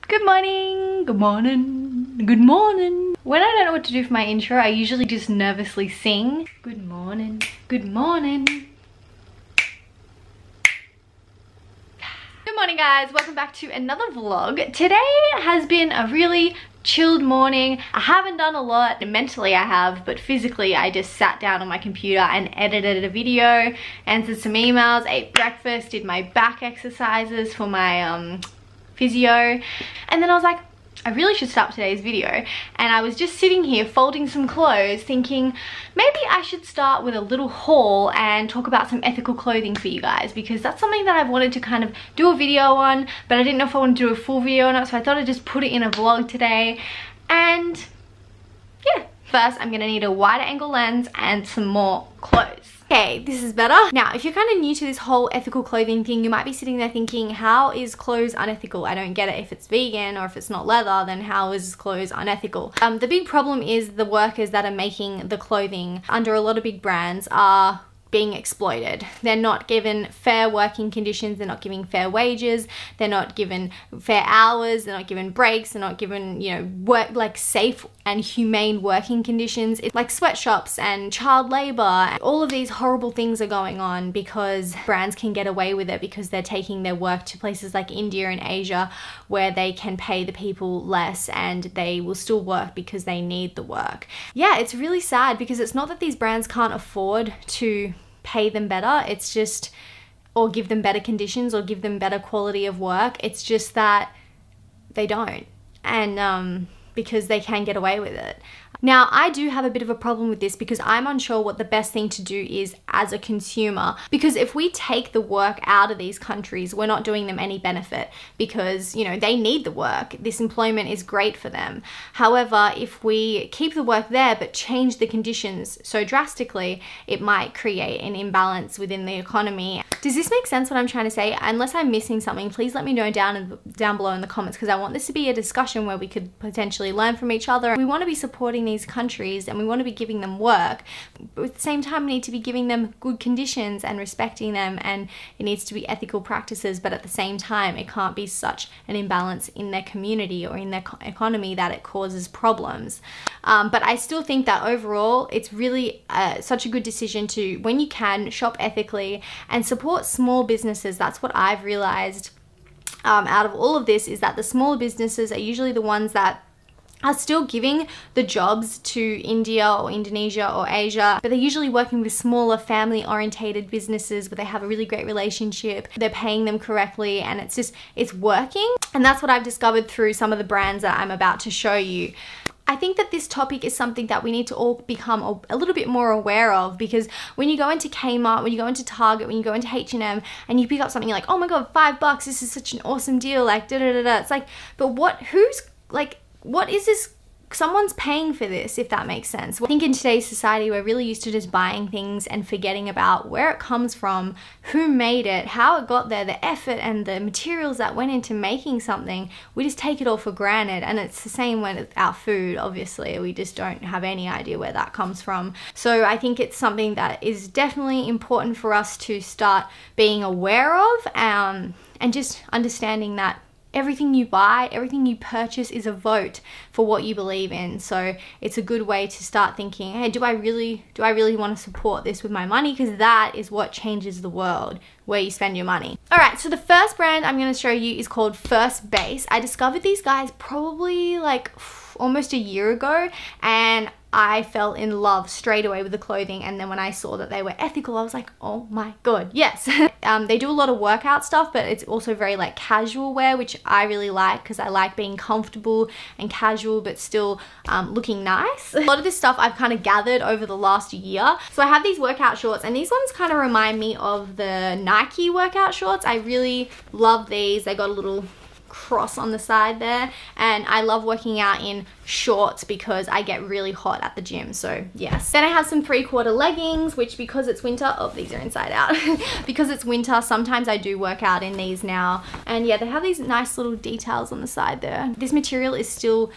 Good morning, good morning, good morning. When I don't know what to do for my intro, I usually just nervously sing. Good morning, good morning. Good morning guys, welcome back to another vlog. Today has been a really chilled morning. I haven't done a lot. Mentally I have, but physically I just sat down on my computer and edited a video, answered some emails, ate breakfast, did my back exercises for my physio, and then I was like, I really should start today's video. And I was just sitting here folding some clothes thinking maybe I should start with a little haul and talk about some ethical clothing for you guys, because that's something that I've wanted to kind of do a video on, but I didn't know if I wanted to do a full video on it, so I thought I'd just put it in a vlog today. And yeah, first I'm gonna need a wider angle lens and some more clothes. Okay, this is better. Now, if you're kind of new to this whole ethical clothing thing, you might be sitting there thinking, how is clothes unethical? I don't get it. If it's vegan or if it's not leather, then how is clothes unethical? The big problem is the workers that are making the clothing under a lot of big brands are being exploited. They're not given fair working conditions, they're not giving fair wages, they're not given fair hours, they're not given breaks, they're not given, you know, work like safe and humane working conditions. It's like sweatshops and child labor. All of these horrible things are going on because brands can get away with it because they're taking their work to places like India and Asia where they can pay the people less and they will still work because they need the work. Yeah, it's really sad because it's not that these brands can't afford to pay them better, it's just, or give them better conditions or give them better quality of work, it's just that they don't, and because they can get away with it. Now, I do have a bit of a problem with this because I'm unsure what the best thing to do is as a consumer, because if we take the work out of these countries, we're not doing them any benefit because, you know, they need the work. This employment is great for them. However, if we keep the work there but change the conditions so drastically, it might create an imbalance within the economy. Does this make sense what I'm trying to say? Unless I'm missing something, please let me know down below in the comments, because I want this to be a discussion where we could potentially learn from each other. We want to be supporting these countries and we want to be giving them work, but at the same time we need to be giving them good conditions and respecting them, and it needs to be ethical practices, but at the same time it can't be such an imbalance in their community or in their economy that it causes problems. But I still think that overall it's really such a good decision to, when you can, shop ethically and support small businesses. That's what I've realized out of all of this, is that the smaller businesses are usually the ones that are still giving the jobs to India or Indonesia or Asia, but they're usually working with smaller family-orientated businesses where they have a really great relationship, they're paying them correctly, and it's just, it's working. And that's what I've discovered through some of the brands that I'm about to show you. I think that this topic is something that we need to all become a little bit more aware of, because when you go into Kmart, when you go into Target, when you go into H&M and you pick up something, you're like, oh my god, $5, this is such an awesome deal, like da da da da. It's like, but what is this? Someone's paying for this, if that makes sense. I think in today's society, we're really used to just buying things and forgetting about where it comes from, who made it, how it got there, the effort and the materials that went into making something. We just take it all for granted, and it's the same with our food, obviously. We just don't have any idea where that comes from. So I think it's something that is definitely important for us to start being aware of, and just understanding that everything you buy, everything you purchase is a vote for what you believe in. So it's a good way to start thinking, hey, do I really want to support this with my money? Because that is what changes the world, where you spend your money. All right, so the first brand I'm going to show you is called First Base. I discovered these guys probably like almost a year ago, and I fell in love straight away with the clothing. And then when I saw that they were ethical, I was like, oh my god, yes. They do a lot of workout stuff, but it's also very like casual wear, which I really like because I like being comfortable and casual but still looking nice. A lot of this stuff I've kind of gathered over the last year. So I have these workout shorts, and these ones kind of remind me of the Nike workout shorts. I really love these. They got a little cross on the side there, and I love working out in shorts because I get really hot at the gym, so yes. Then I have some 3/4 leggings, which because it's winter, oh, these are inside out. Because it's winter, sometimes I do work out in these now, and yeah, they have these nice little details on the side there. This material is still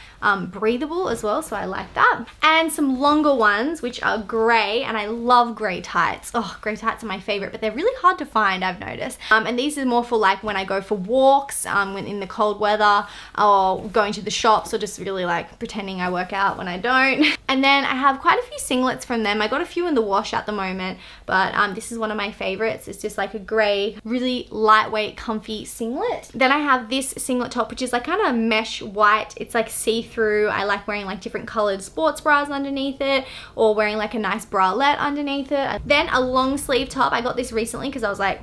breathable as well, so I like that. And some longer ones, which are grey, and I love grey tights. Oh, grey tights are my favorite, but they're really hard to find, I've noticed. And these are more for like when I go for walks, when in the cold weather, or going to the shops, or just really like pretending I work out when I don't. And then I have quite a few singlets from them. I got a few in the wash at the moment, but this is one of my favorites. It's just like a gray, really lightweight, comfy singlet. Then I have this singlet top, which is like kind of mesh white. It's like see-through. I like wearing like different colored sports bras underneath it, or wearing like a nice bralette underneath it. Then a long sleeve top. I got this recently because I was like,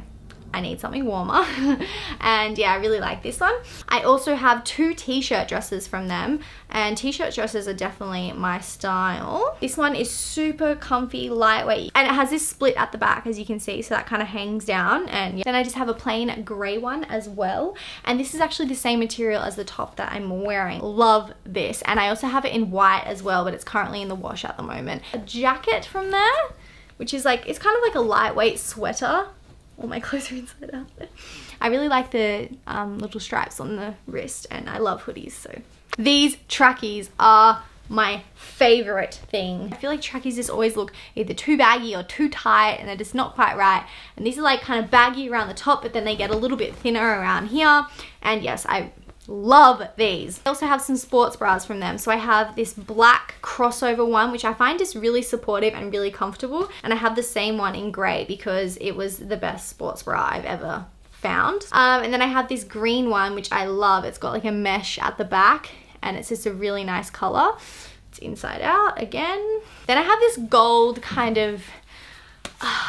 I need something warmer. And yeah, I really like this one. I also have two t-shirt dresses from them, and t-shirt dresses are definitely my style. This one is super comfy, lightweight, and it has this split at the back, as you can see, so that kind of hangs down. And yeah. Then I just have a plain gray one as well, and this is actually the same material as the top that I'm wearing. Love this. And I also have it in white as well, but it's currently in the wash at the moment. A jacket from there, which is like, it's kind of like a lightweight sweater. All my clothes are inside out. I really like the little stripes on the wrist, and I love hoodies. So these trackies are my favorite thing. I feel like trackies just always look either too baggy or too tight, and they're just not quite right. And these are like kind of baggy around the top, but then they get a little bit thinner around here. And yes, I love these. I also have some sports bras from them. So I have this black crossover one, which I find is really supportive and really comfortable. And I have the same one in gray because it was the best sports bra I've ever found. And then I have this green one, which I love. It's got like a mesh at the back, and it's just a really nice color. It's inside out again. Then I have this gold kind of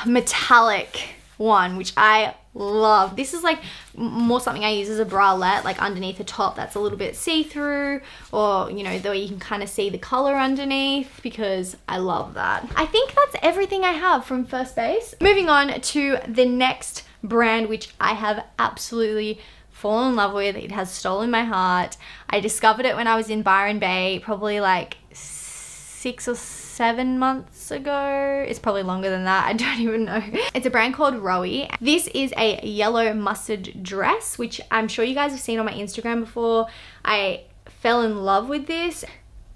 metallic one, which I love. This is like more something I use as a bralette, like underneath the top that's a little bit see-through, or you know, though you can kind of see the color underneath, because I love that. I think that's everything I have from First Base. Moving on to the next brand, which I have absolutely fallen in love with. It has stolen my heart. I discovered it when I was in Byron Bay, probably like 6 or 7 months ago. It's probably longer than that, I don't even know. It's a brand called Rowie. This is a yellow mustard dress, which I'm sure you guys have seen on my Instagram before. I fell in love with this.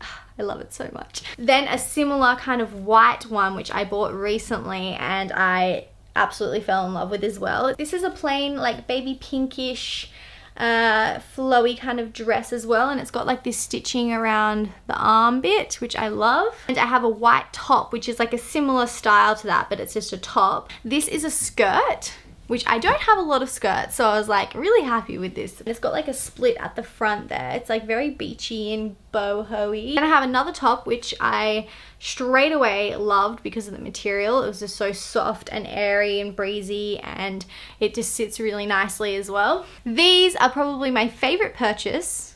I love it so much. Then a similar kind of white one, which I bought recently, and I absolutely fell in love with as well. This is a plain like baby pinkish flowy kind of dress as well, and it's got like this stitching around the arm bit, which I love. And I have a white top, which is like a similar style to that, but it's just a top. This is a skirt, which I don't have a lot of skirts, so I was like really happy with this. It's got like a split at the front there. It's like very beachy and boho-y. And I have another top, which I straight away loved because of the material. It was just so soft and airy and breezy, and it just sits really nicely as well. These are probably my favorite purchase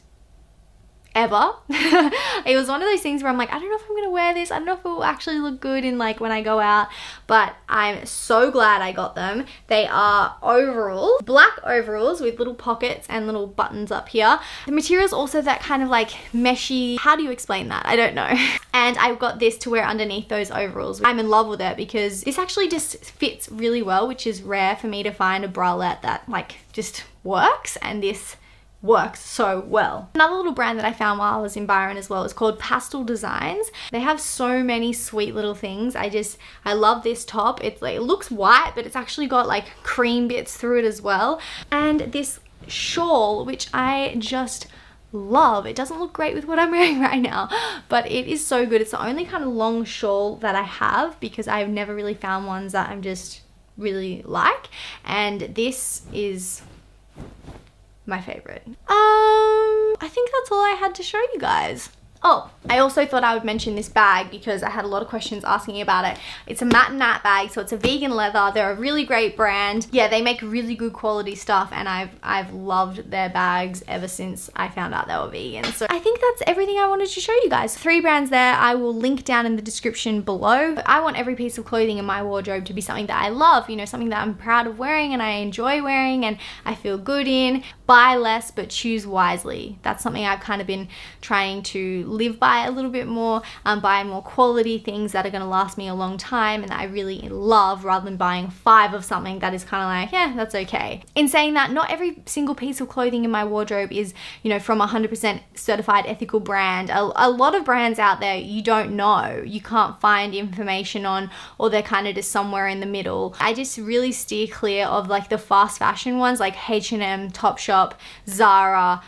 ever. It was one of those things where I'm like, I don't know if I'm gonna wear this. I don't know if it will actually look good in like when I go out, but I'm so glad I got them. They are overalls, black overalls with little pockets and little buttons up here. The material is also that kind of like meshy, how do you explain that? I don't know. And I've got this to wear underneath those overalls. I'm in love with it because this actually just fits really well, which is rare for me to find a bralette that like just works, and this works so well. Another little brand that I found while I was in Byron as well is called Pastel Designs. They have so many sweet little things. I love this top. It's like, it looks white, but it's actually got like cream bits through it as well. And this shawl, which I just love. It doesn't look great with what I'm wearing right now, but it is so good. It's the only kind of long shawl that I have because I've never really found ones that I'm just really like. And this is my favorite. I think that's all I had to show you guys. Oh, I also thought I would mention this bag because I had a lot of questions asking about it. It's a Matt and Nat bag, so it's a vegan leather. They're a really great brand. Yeah, they make really good quality stuff, and I've loved their bags ever since I found out they were vegan. So I think that's everything I wanted to show you guys. 3 brands there. I will link down in the description below. I want every piece of clothing in my wardrobe to be something that I love, you know, something that I'm proud of wearing and I enjoy wearing and I feel good in. Buy less but choose wisely. That's something I've kind of been trying to live by a little bit more, buy more quality things that are going to last me a long time and that I really love, rather than buying 5 of something that is kind of like, yeah, that's okay. In saying that, not every single piece of clothing in my wardrobe is, you know, from a 100% certified ethical brand. A lot of brands out there you don't know, you can't find information on, or they're kind of just somewhere in the middle. I just really steer clear of like the fast fashion ones like H&M, Topshop, Zara,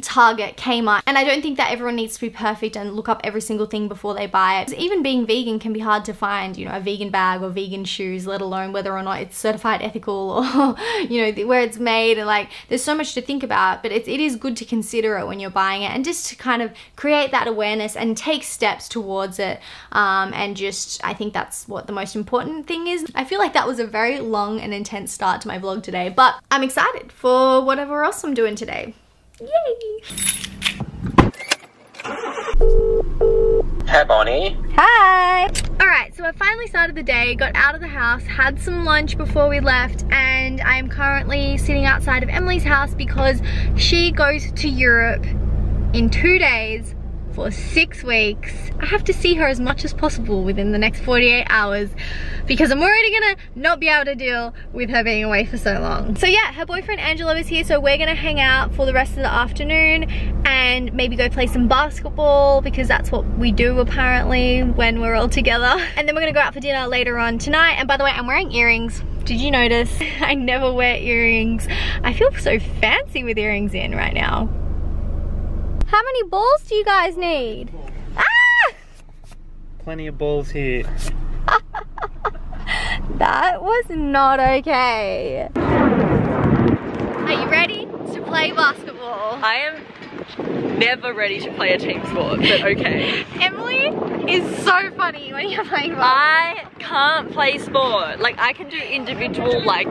Target, Kmart, and I don't think that everyone needs to be perfect and look up every single thing before they buy it. Even being vegan can be hard to find, you know, a vegan bag or vegan shoes, let alone whether or not it's certified ethical or, you know, where it's made, and like there's so much to think about, but it is good to consider it when you're buying it, and just to kind of create that awareness and take steps towards it, and just, I think that's what the most important thing is. I feel like that was a very long and intense start to my vlog today, but I'm excited for whatever else I'm doing today. Yay! Hey Bonnie. Hi! Alright, so I finally started the day, got out of the house, had some lunch before we left, and I'm currently sitting outside of Emily's house because she goes to Europe in 2 days for 6 weeks. I have to see her as much as possible within the next 48 hours because I'm already gonna not be able to deal with her being away for so long. So yeah, her boyfriend Angelo is here, so we're gonna hang out for the rest of the afternoon and maybe go play some basketball because that's what we do apparently when we're all together. And then we're gonna go out for dinner later on tonight. And by the way, I'm wearing earrings. Did you notice? I never wear earrings. I feel so fancy with earrings in right now. How many balls do you guys need? Ah! Plenty of balls here. That was not okay. Are you ready to play basketball? I am never ready to play a team sport, but okay. Emily is so funny when you're playing basketball. I can't play sport. Like, I can do individual like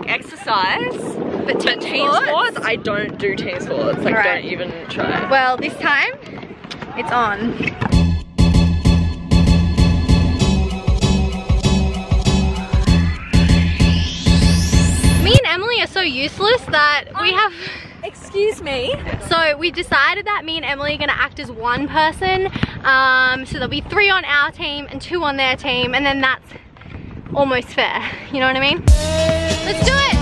exercise, but team sports, I don't do team sports. Like, right. Don't even try. Well, this time, it's on. Me and Emily are so useless that we have... Excuse me? So we decided that me and Emily are gonna act as one person. So there'll be 3 on our team and 2 on their team, and then that's almost fair. You know what I mean? Let's do it!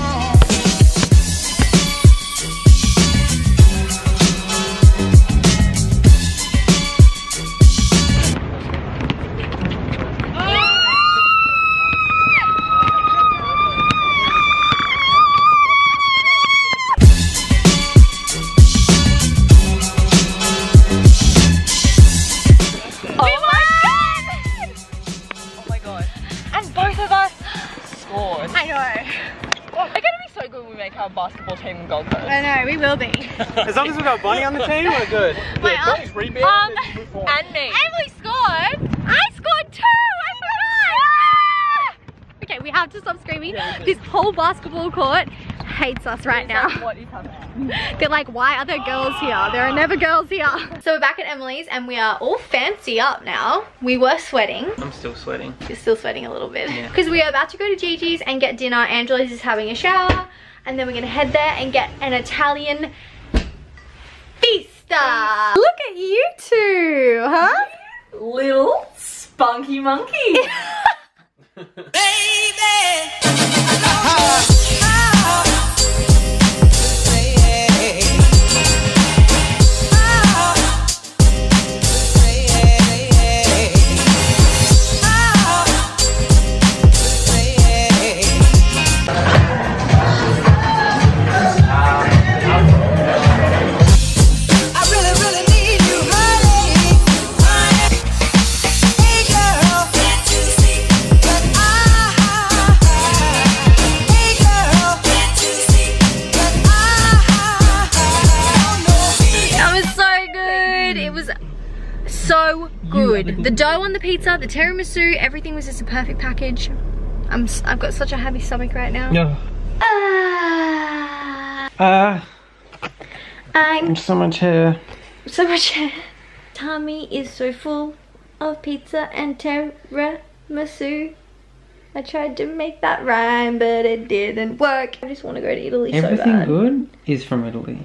Basketball team in Gold Coast. I know, we will be. As long as we've got Bonnie on the team, we're good. Yeah, Bonnie's rebounded and me. Emily scored! I scored 2! I forgot! Okay, we have to stop screaming. This whole basketball court hates us right now. What is happening? They're like, why are there girls here? There are never girls here. So we're back at Emily's and we are all fancy up now. We were sweating. I'm still sweating. You're still sweating a little bit. Yeah. Because we are about to go to Gigi's and get dinner. Angela's is having a shower. And then we're gonna head there and get an Italian pista. Look at you two, huh? Little spunky monkey. Baby, so good. The dough on the pizza, the tiramisu, everything was just a perfect package. I've got such a heavy stomach right now. No. I'm so much hair. So much hair. Tummy is so full of pizza and tiramisu. I tried to make that rhyme, but it didn't work. I just want to go to Italy so bad. Everything good is from Italy.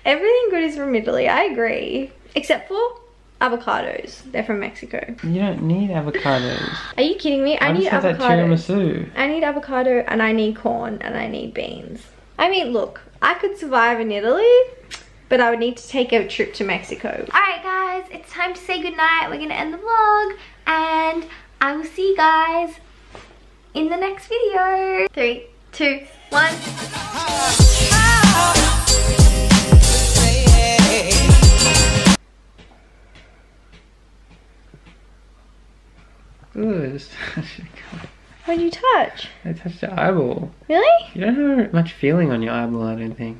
Everything good is from Italy, I agree. Except for avocados. They're from Mexico. You don't need avocados. Are you kidding me? I need just had that avocados. tiramisu. I need avocado and I need corn and I need beans. I mean, look, I could survive in Italy, but I would need to take a trip to Mexico. Alright guys, it's time to say goodnight. We're gonna end the vlog and I will see you guys in the next video. 3, 2, 1. Ooh, What did you touch? I touched your eyeball. Really? You don't have much feeling on your eyeball, I don't think.